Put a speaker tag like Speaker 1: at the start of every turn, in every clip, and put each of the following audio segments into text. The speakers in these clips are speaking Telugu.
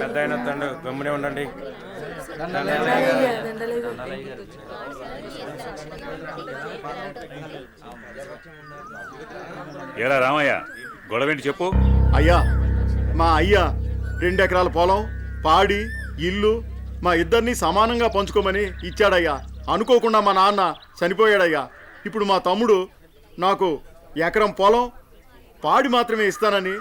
Speaker 1: పెద్ద అయిన తండ్రి గమ్మునే ఉండండి.
Speaker 2: ఏరా రామయ్య, గొడవేంటి చెప్పు.
Speaker 3: అయ్యా, మా అయ్యా 2 ఎకరాల పొలం, పాడి, ఇల్లు మా ఇద్దరిని సమానంగా పంచుకోమని ఇచ్చాడయ్యా. అనుకోకుండా మా నాన్న చనిపోయాడయ్యా. ఇప్పుడు మా తమ్ముడు నాకు ఎకరం పొలం, పాడి మాత్రమే ఇస్తానని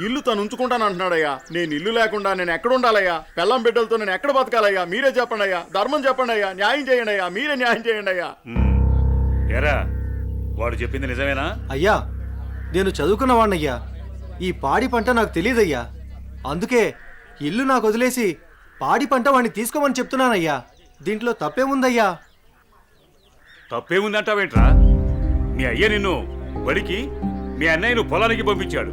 Speaker 3: ఇల్లు తను ఉంచుకుంటానంటున్నాడయ్యా. నేను ఇల్లు లేకుండా నేను ఎక్కడ ఉండాలయ్యా? పెళ్ళం బిడ్డలతో నేను ఎక్కడ బతకాలయ్యా? మీరే చెప్పండి అయ్యా, ధర్మం చెప్పండి అయ్యా, న్యాయం చేయండి అయ్యా, మీరే న్యాయం చేయండి అయ్యా.
Speaker 2: ఏరా, వాడు చెప్పింది నిజమేనా?
Speaker 4: అయ్యా, నేను చదువుకున్న వాణ్ణయ్యా. ఈ పాడి పంట నాకు తెలియదయ్యా. అందుకే ఇల్లు నాకు వదిలేసి పాడి పంట వాడిని తీసుకోమని చెప్తున్నానయ్యా. దీంట్లో తప్పేముందయ్యా?
Speaker 2: తప్పేముందంటావేంట్రా? మీ అయ్య నిన్ను బడికి, మీ అన్నయ్యను పొలానికి పంపించాడు.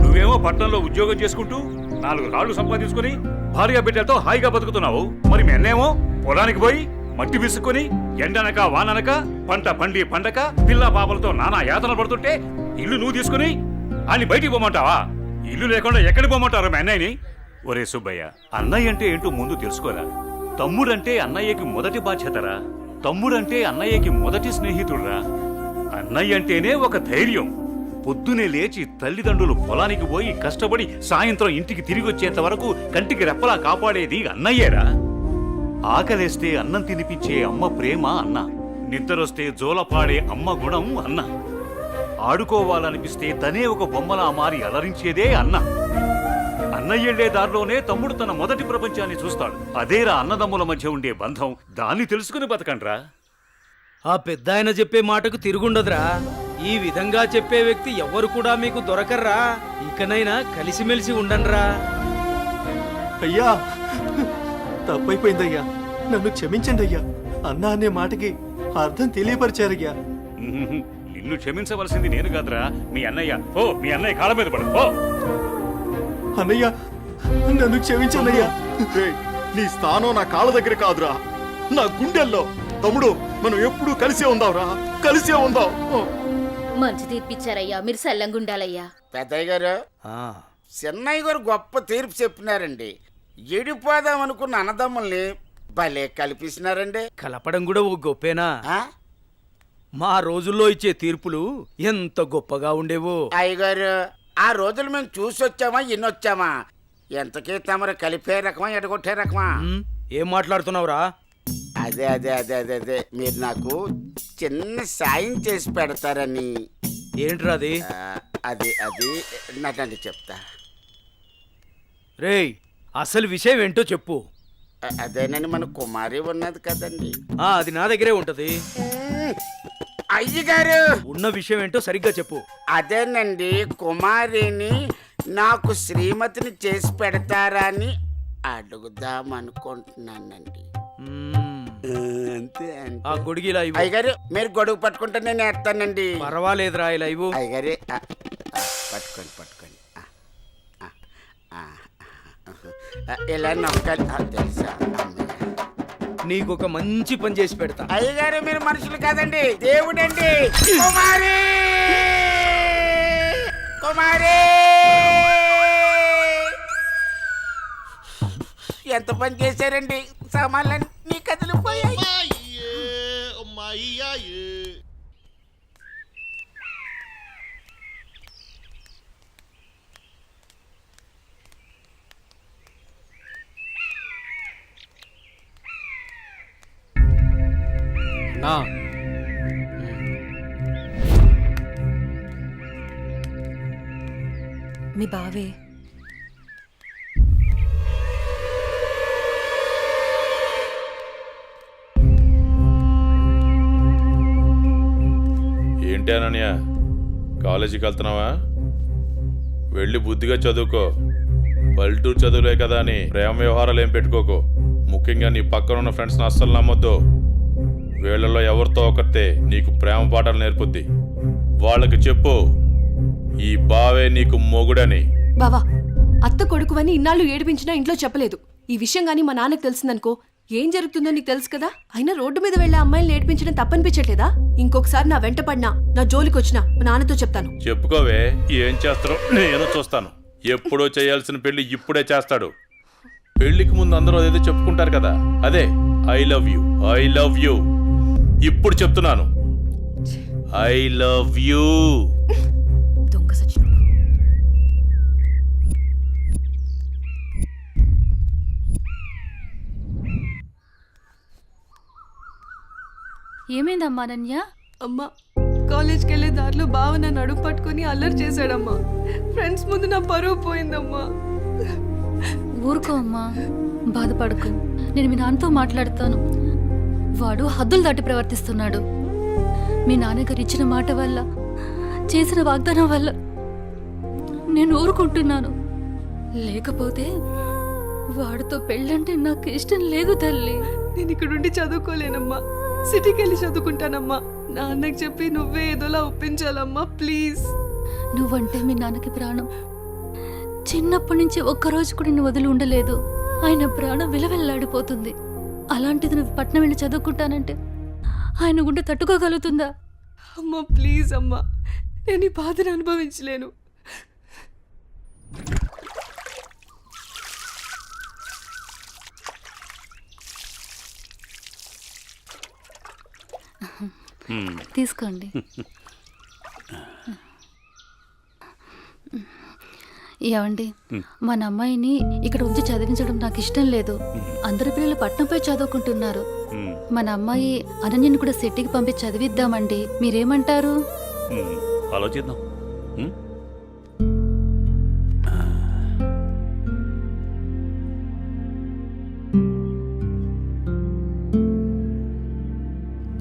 Speaker 2: నువ్వేమో పట్టణంలో ఉద్యోగం చేసుకుంటూ 4 రాళ్లు సంపాదించుకుని భార్య బిడ్డలతో హాయిగా బతుకుతున్నావు. మరి మీ అన్నేమో పొలానికి పోయి మట్టి విసుక్కుని ఎండనక వాననక పంట పండి పండక పిల్ల పాపలతో నానా యాతన పడుతుంటే ఇల్లు నువ్వు తీసుకుని అని బయటికి పోమంటావా? ఇల్లు లేకుండా ఎక్కడికి పోమంటారు మీ అన్నయ్యని? ఒరే సుబ్బయ్య, అన్నయ్య అంటే ఏంటో ముందు తెలుసుకోరా. తమ్ముడంటే అన్నయ్యకి మొదటి బాధ్యతరా. తమ్ముడంటే అన్నయ్యకి మొదటి స్నేహితుడురా. అన్నయ్య అంటేనే ఒక ధైర్యం. పొద్దునే లేచి తల్లిదండ్రులు పొలానికి పోయి కష్టపడి సాయంత్రం ఇంటికి తిరిగి వచ్చేంత వరకు కంటికి రెప్పలా కాపాడేది అన్నయ్యేరా. ఆకలేస్తే అన్నం తినిపించే అమ్మ ప్రేమ అన్న, నిద్రొస్తే జోలపాడే అమ్మ గుణం అన్న, ఆడుకోవాలనిపిస్తే తనే ఒక బొమ్మలా మారి అలరించేదే అన్న. అన్నయ్యెళ్లే దారిలోనే తమ్ముడు తన మొదటి ప్రపంచాన్ని చూస్తాడు. అదేరా అన్నదమ్ముల మధ్య ఉండే బంధం. దాన్ని తెలుసుకుని బతకండ్రా.
Speaker 5: ఆ పెద్ద ఆయన చెప్పే మాటకు తిరుగుండదురా. ఈ విధంగా చెప్పే వ్యక్తి ఎవ్వరు కూడా మీకు దొరకర్రా. ఇకనైనా కలిసిమెలిసి ఉండండ్రా.
Speaker 4: అయ్యా, తప్పైపోయిందయ్యా. నన్ను క్షమించండి అయ్యా. అన్నా అనే మాటకి అర్థం తెలియపరిచారయ్యా.
Speaker 2: నిన్ను క్షమించవలసింది నేను కాదురా, మీ అన్నయ్య. ఓ, మీ అన్నయ్య కాళ్ళ మీద పడు. ఓ
Speaker 4: అన్నయ్య, నన్ను క్షమించన్నయ్యా.
Speaker 3: నీ స్థానం నా కాళ్ళ దగ్గర కాదురా, నా గుండెల్లో. తమ్ముడు, మనం ఎప్పుడూ కలిసే ఉందాంరా, కలిసే ఉందాం.
Speaker 6: మంచి తీర్పిచ్చారయ్యా, మీరు సల్లంగుండాలయ్యా.
Speaker 7: పెద్దయ్య గారు, చిన్నయ్య గారు గొప్ప తీర్పు చెప్పినారండి. ఎడిపోదాం అనుకున్న అన్నదమ్ముల్ని భలే కల్పిస్తున్నారండి.
Speaker 5: కలపడం కూడా ఓ గొప్పేనా? మా రోజుల్లో ఇచ్చే తీర్పులు ఎంత గొప్పగా ఉండేవో.
Speaker 7: అయ్యగారు, ఆ రోజులు మేము చూసొచ్చామా ఇన్నొచ్చామా? ఎంతకీ తమరు కలిపే రకమా ఎడగొట్టే రకమా?
Speaker 5: ఏం మాట్లాడుతున్నావురా?
Speaker 7: అదే అదే అదే అదే అదే మీరు నాకు చిన్న సాయం చేసి పెడతారని.
Speaker 5: ఏంట్రా అది?
Speaker 7: అది అది నాకండి చెప్తా.
Speaker 5: రేయ్, అసలు విషయం ఏంటో చెప్పు.
Speaker 7: అదేనండి, మన కుమారి ఉన్నది కదండి.
Speaker 5: అది నా దగ్గరే ఉంటది.
Speaker 7: అయ్యగారు,
Speaker 5: ఉన్న విషయం ఏంటో సరిగ్గా చెప్పు.
Speaker 7: అదేనండి, కుమారిని నాకు శ్రీమతిని చేసి పెడతారా అని అడుగుదాం అనుకుంటున్నానండి. అంతే
Speaker 5: ఆ గొడుగు ఇలా ఇవ్వు.
Speaker 7: అయ్యగారు, మీరు గొడుగు పట్టుకుంటే నేను వేస్తానండి.
Speaker 5: పర్వాలేదురా, ఇలా ఇవ్వు.
Speaker 7: అయ్యగారే, పట్టుకోండి పట్టుకోండి. ఇలా నొక్కాలి, తెలుసా?
Speaker 5: నీకొక మంచి పని చేసి పెడతా.
Speaker 7: అయ్యగారు, మీరు మనుషులు కాదండి, దేవుడండి. కుమారి, కుమారి, ఎంత పని చేశారండి? సామాన్లన్నీ కదిలిపోయాయి.
Speaker 8: మీ బావే
Speaker 9: ఏంటి అనన్య, కాలేజీకి వెళ్తున్నావా? వెళ్ళి బుద్ధిగా చదువుకో. పల్లెటూరు చదువులే కదా అని ప్రేమ వ్యవహారాలు ఏం పెట్టుకోకు. ముఖ్యంగా నీ పక్కన ఉన్న ఫ్రెండ్స్ని అస్సలు నమ్మొద్దు. వీళ్ళల్లో ఎవరితో ఒకరితే నీకు ప్రేమ పాఠాలు నేర్పుద్ది. వాళ్ళకి చెప్పు, ఈ బావే నీకు మొగుడని.
Speaker 8: బావా, అత్త కొడుకువని ఇన్నాళ్ళు ఏడిపించినా ఇంట్లో చెప్పలేదు. ఈ విషయం గానీ మా నాన్నకు తెలిసిందనుకో ఏం జరుగుతుందో నీకు తెలుసు కదా. అయినా రోడ్డు మీద వెళ్లే అమ్మాయిలు ఏడిపించడం తప్పనిపించట్లేదా? ఇంకొకసారి నా వెంట పడినా, నా జోలికి వచ్చినా మా నాన్నతో చెప్తాను.
Speaker 9: చెప్పుకోవే, ఏం చేస్తారో నేను చూస్తాను. ఎప్పుడో చేయాల్సిన పెళ్లి ఇప్పుడే చేస్తాడు. పెళ్లికి ముందు అందరూ అదేదో చెప్పుకుంటారు కదా, అదే I love you, I love you. ఇప్పుడు చెప్తున్నాను, ఐ లవ్ యూ.
Speaker 8: దొంగ సచ్చినోడు.
Speaker 6: ఏమైందమ్మా అనన్య?
Speaker 8: అమ్మా, కాలేజ్కి వెళ్ళే దారిలో బావ నన్ను అడుగు పట్టుకుని అల్లరి చేశాడమ్మా. ఫ్రెండ్స్ ముందు నా పరువు పోయిందమ్మా.
Speaker 6: ఊరుకో అమ్మా, బాధపడకు. నేను మీ నాన్నతో మాట్లాడతాను. వాడు హద్దులు దాటి ప్రవర్తిస్తున్నాడు. మీ నాన్నగారు ఇచ్చిన మాట వల్ల, చేసిన వాగ్దానం వల్ల నేను ఊరుకుంటున్నాను. లేకపోతే వాడితో పెళ్ళంటే నాకు ఇష్టం లేదు తల్లి.
Speaker 8: నేను ఇక్కడుండి చదువుకోలేనమ్మా, సిటీకి వెళ్ళి చదువుకుంటానమ్మా. నాన్నకి చెప్పి నువ్వే ఏదోలా ఒప్పించాలమ్మా, ప్లీజ్.
Speaker 6: నువ్వంటే మీ నాన్నకి ప్రాణం. చిన్నప్పటి నుంచి ఒక్కరోజు కూడా నేను వదిలి ఉండలేదు. ఆయన ప్రాణం విలవెల్లాడిపోతుంది. అలాంటిది నువ్వు పట్నం వెళ్ళి చదువుకుంటానంటే ఆయన గుండె తట్టుకోగలుగుతుందా?
Speaker 8: అమ్మా ప్లీజ్ అమ్మా, నేను ఈ బాధను అనుభవించలేను.
Speaker 6: తీసుకోండి. ఏమండి, మన అమ్మాయిని ఇక్కడ ఉంచి చదివించడం నాకు ఇష్టం లేదు. అందరి పిల్లలు పట్నంపై చదువుకుంటున్నారు. మన అమ్మాయి అనన్యని కూడా సిటీకి పంపించి చదివిద్దామండి. మీరేమంటారు?
Speaker 2: ఆలోచిద్దాం.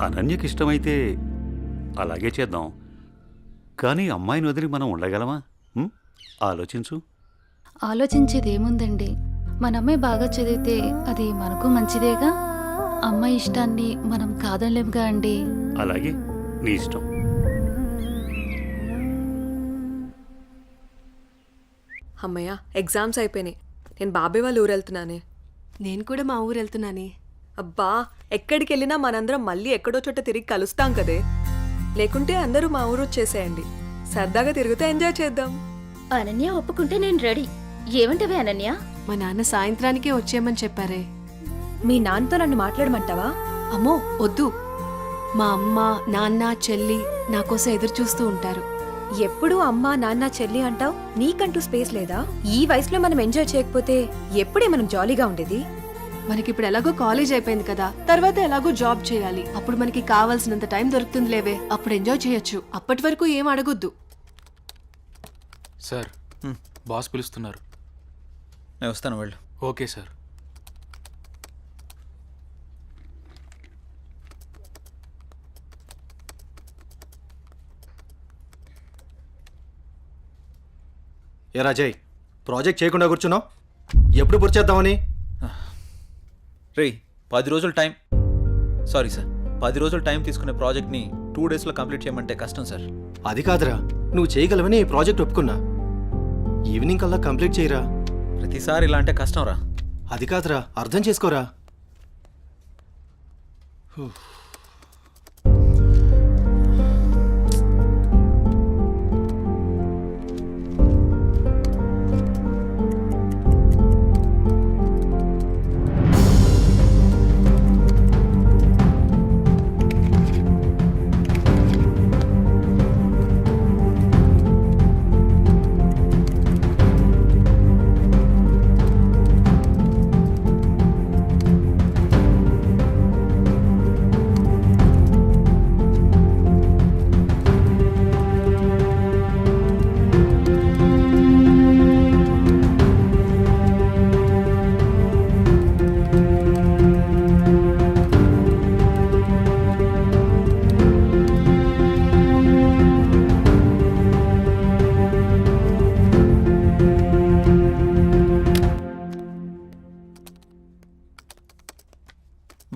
Speaker 2: అనన్యకి ఇష్టమైతే అలాగే చేద్దాం. కానీ అమ్మాయిని వదిలి మనం ఉండగలమా? ఆలోచించు.
Speaker 6: ఆలోచించేది ఏముందండి, మన అమ్మాయి బాగా చదివితే అది మనకు మంచిదేగా. అమ్మాయి ఇష్టాన్ని మనం కాదనలేముగా అండి.
Speaker 2: అలాగే, నీ ఇష్టం.
Speaker 1: అమ్మయ్య, ఎగ్జామ్స్ అయిపోయినాయి. నేను బాబాయ్ వాళ్ళ ఊరు వెళ్తున్నానే.
Speaker 8: నేను కూడా మా ఊరు వెళ్తున్నానే.
Speaker 1: అబ్బా, ఎక్కడికి వెళ్ళినా మనందరం మళ్ళీ ఎక్కడో చోట తిరిగి కలుస్తాం కదే. లేకుంటే అందరూ మా ఊరు వచ్చేసేయండి. సరదాగా తిరుగుతూ ఎంజాయ్ చేద్దాం.
Speaker 6: అనన్య ఒప్పుకుంటే నేను రెడీ. ఏమంటవే అనన్య?
Speaker 8: మా నాన్న సాయంత్రానికే వచ్చేయమని చెప్పారే.
Speaker 1: మీ నాన్నతో నన్ను మాట్లాడమంటావా?
Speaker 8: అమ్మో వద్దు. మా అమ్మ, నాన్న, చెల్లి నా కోసం ఎదురు చూస్తూ ఉంటారు.
Speaker 1: ఎప్పుడు అమ్మ, నాన్న, చెల్లి అంటావు. నీకంటూ స్పేస్ లేదా? ఈ వయసులో మనం ఎంజాయ్ చేయకపోతే ఎప్పుడే మనం జాలీగా ఉండేది?
Speaker 8: మనకిప్పుడు ఎలాగో కాలేజ్ అయిపోయింది కదా, తర్వాత ఎలాగో జాబ్ చేయాలి. అప్పుడు మనకి కావాల్సినంత టైం దొరుకుతుంది లేవే, అప్పుడు ఎంజాయ్ చేయొచ్చు. అప్పటి వరకు ఏం అడగొద్దు.
Speaker 10: సార్, బాస్ పిలుస్తున్నారు.
Speaker 4: నేను వస్తాను, వెళ్ళు.
Speaker 10: Okay sir.
Speaker 4: ఏ రాజయ్, ప్రాజెక్ట్ చేయకుండా కూర్చున్నావు? ఎప్పుడు పూర్తి చేద్దామని?
Speaker 11: రే, 10 రోజులు టైం. సారీ సార్, 10 రోజులు టైం తీసుకునే ప్రాజెక్ట్ని 2 డేస్లో కంప్లీట్ చేయమంటే కష్టం సార్.
Speaker 4: అది కాదురా, నువ్వు చేయగలవని ఈ ప్రాజెక్ట్ ఒప్పుకున్నా. ఈవినింగ్ కల్లా కంప్లీట్ చేయరా.
Speaker 11: ప్రతిసారి ఇలా అంటే కష్టం రా.
Speaker 4: అది కాదురా, అర్థం చేసుకోరా.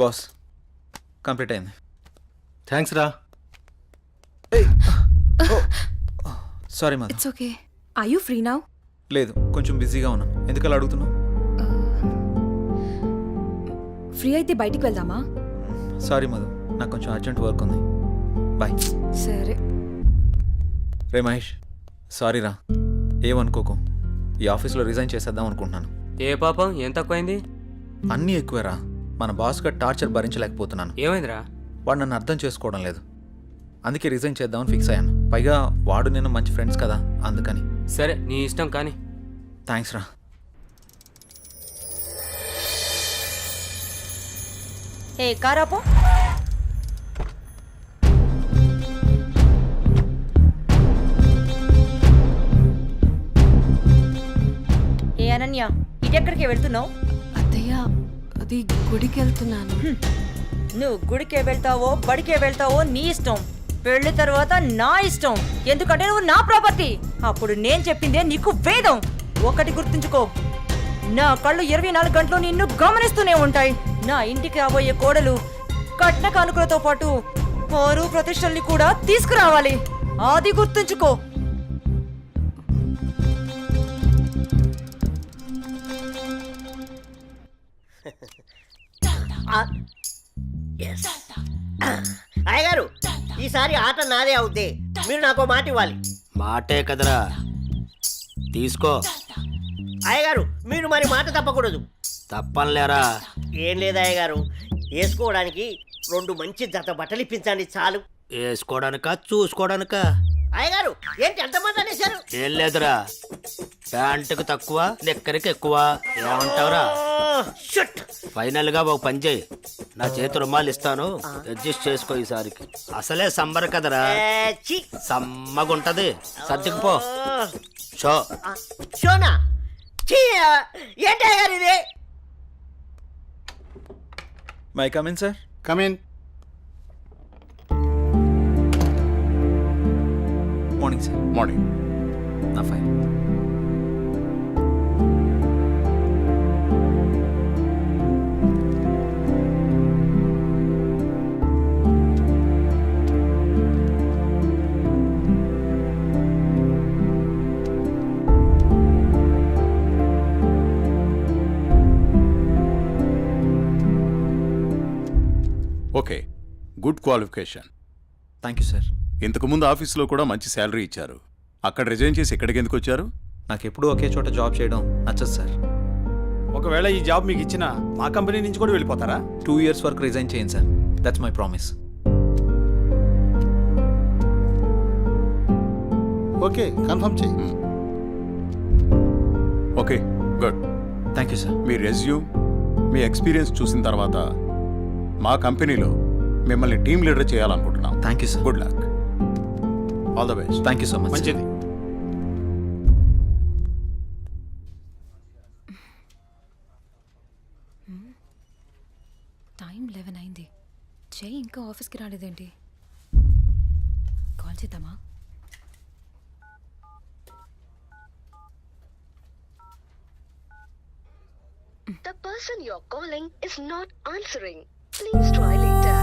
Speaker 11: బాస్, కంప్లీట్ అయింది.
Speaker 4: థ్యాంక్స్ రా.
Speaker 11: Sorry Madhu.
Speaker 1: It's okay. Are you free now?
Speaker 11: లేదు, కొంచెం బిజీగా ఉన్నాను. ఎందుకలా అడుగుతున్నావు?
Speaker 1: ఫ్రీ అయితే బయటికి వెళ్దామా?
Speaker 11: సారీ మధు, నాకు కొంచెం అర్జెంట్ వర్క్ ఉంది. బాయ్.
Speaker 1: సరే.
Speaker 11: రే మహేష్, సారీ రా, ఏమనుకోకు. ఈ ఆఫీస్లో రిజైన్ చేసేద్దాం అనుకుంటున్నాను.
Speaker 12: ఏ పాపం ఏం తక్కువైంది?
Speaker 11: అన్నీ ఎక్కువేరా. మన బాస్ గారి టార్చర్ భరించలేకపోతున్నాను.
Speaker 12: ఏమైందిరా?
Speaker 11: వాడు నన్ను అర్థం చేసుకోవడం లేదు. అందుకే రిజైన్ చేద్దామని ఫిక్స్ అయ్యాను. పైగా వాడు నేను మంచి ఫ్రెండ్స్ కదా, అందుకని.
Speaker 12: సరే నీ ఇష్టం కానీ.
Speaker 11: థ్యాంక్స్ రా.
Speaker 13: ఏ కారాపో. ఏ అనన్య, ఇటెక్కడికి వెళ్తున్నావు?
Speaker 8: అత్తయ్య అది గుడికి వెళ్తున్నాను.
Speaker 13: నువ్వు గుడికే వెళ్తావో బడికే వెళ్తావో నీ ఇష్టం. పెళ్లి తర్వాత నా ఇష్టం. ఎందుకంటే నువ్వు నా ప్రాపర్టీ. అప్పుడు నేను చెప్పిందే నీకు వేదం. ఒకటి గుర్తుంచుకో, నా కళ్ళు 24 గంటలు నిన్ను గమనిస్తూనే ఉంటాయి. నా ఇంటికి రాబోయే కోడలు కట్న కానుకలతో పాటు పరు ప్రతిష్టల్ని కూడా తీసుకురావాలి. అది గుర్తుంచుకో.
Speaker 14: అయ్యగారు, ఈసారి ఆట నాదే అవుద్ది. మీరు నాకు మాట ఇవ్వాలి.
Speaker 7: మాటే కదరా, తీసుకో.
Speaker 14: అయ్యగారు, మీరు మరి మాట తప్పకూడదు.
Speaker 7: తప్పనిలేరా.
Speaker 14: ఏం లేదు అయ్యగారు, వేసుకోవడానికి 2 మంచి జత బట్టలు ఇప్పించండి చాలు.
Speaker 7: వేసుకోవడానికా చూసుకోవడానికా?
Speaker 14: అయ్యగారు, ఏంటి ఎంతమంది అనేశారు?
Speaker 7: ఏం లేదురా, ప్యాంటుకు తక్కువ నిక్కరికి ఎక్కువ. ఏమంటావురా?
Speaker 14: షుట్.
Speaker 7: ఫైనల్ గా ఒక పని చేయి, నా చేతి రుమాలు ఇస్తాను, అడ్జస్ట్ చేసుకో ఈసారికి. అసలే సంబర కదరా,
Speaker 14: ఛీ.
Speaker 7: సమ్మగుంటది. సర్దుకుపో. షో.
Speaker 14: షోనా? ఛీ, ఏంటి అయ్యగారు ఇది?
Speaker 11: May come in sir.
Speaker 3: Come in.
Speaker 11: Morning sir.
Speaker 3: Morning.
Speaker 11: నా fine.
Speaker 15: Okay, good qualification.
Speaker 11: Thank you sir.
Speaker 15: ఇంతకుముందు ఆఫీస్లో కూడా మంచి శాలరీ ఇచ్చారు. అక్కడ రిజైన్ చేసి ఇక్కడికి ఎందుకు వచ్చారు?
Speaker 11: నాకు ఎప్పుడూ ఒకే చోట జాబ్ చేయడం నచ్చదు సార్.
Speaker 4: ఒకవేళ ఈ జాబ్ మీకు ఇచ్చిన మా కంపెనీ నుంచి కూడా వెళ్ళిపోతారా?
Speaker 11: 2 years వరకు రిజైన్ చేయండి sir. That's my promise.
Speaker 3: Okay, confirm చేయి.
Speaker 15: Okay, good.
Speaker 11: Thank you sir.
Speaker 15: మీ రెజ్యూమ్, మీ ఎక్స్పీరియన్స్ చూసిన తర్వాత మా కంపెనీలో మిమ్మల్ని టీమ్ లీడర్ చేయాలనుకుంటున్నాం.
Speaker 11: Thank you sir.
Speaker 15: Good luck. All the best.
Speaker 11: Thank you so much.
Speaker 3: మంచిది.
Speaker 6: టైం 11 అయింది. జై ఇంకా ఆఫీస్కి రాలేదేంటి? కాల్ చేద్దామా?
Speaker 13: The person you're calling is not answering. Please try later.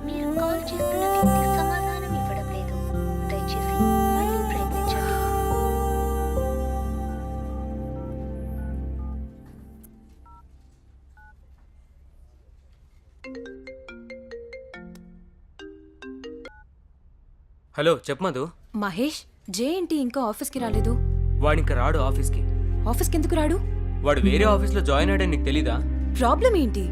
Speaker 13: మీరు కాల్ చేస్తున్న వ్యక్తి సమాధానం ఇవ్వడం లేదు. దయచేసి మళ్ళీ ప్రయత్నించండి.
Speaker 12: హలో చెప్పు మధు.
Speaker 6: మహేష్, జే ఏంటి ఇంకా ఆఫీస్కి రాలేదు?
Speaker 12: వాడు ఇంకా రాడు ఆఫీస్కి.
Speaker 6: ఆఫీస్కి ఎందుకు రాడు?
Speaker 12: వాడు వేరే ఆఫీస్లో జాయిన్ అయ్యాడని నీకు తెలీదా?
Speaker 6: ప్రాబ్లం ఏంటి?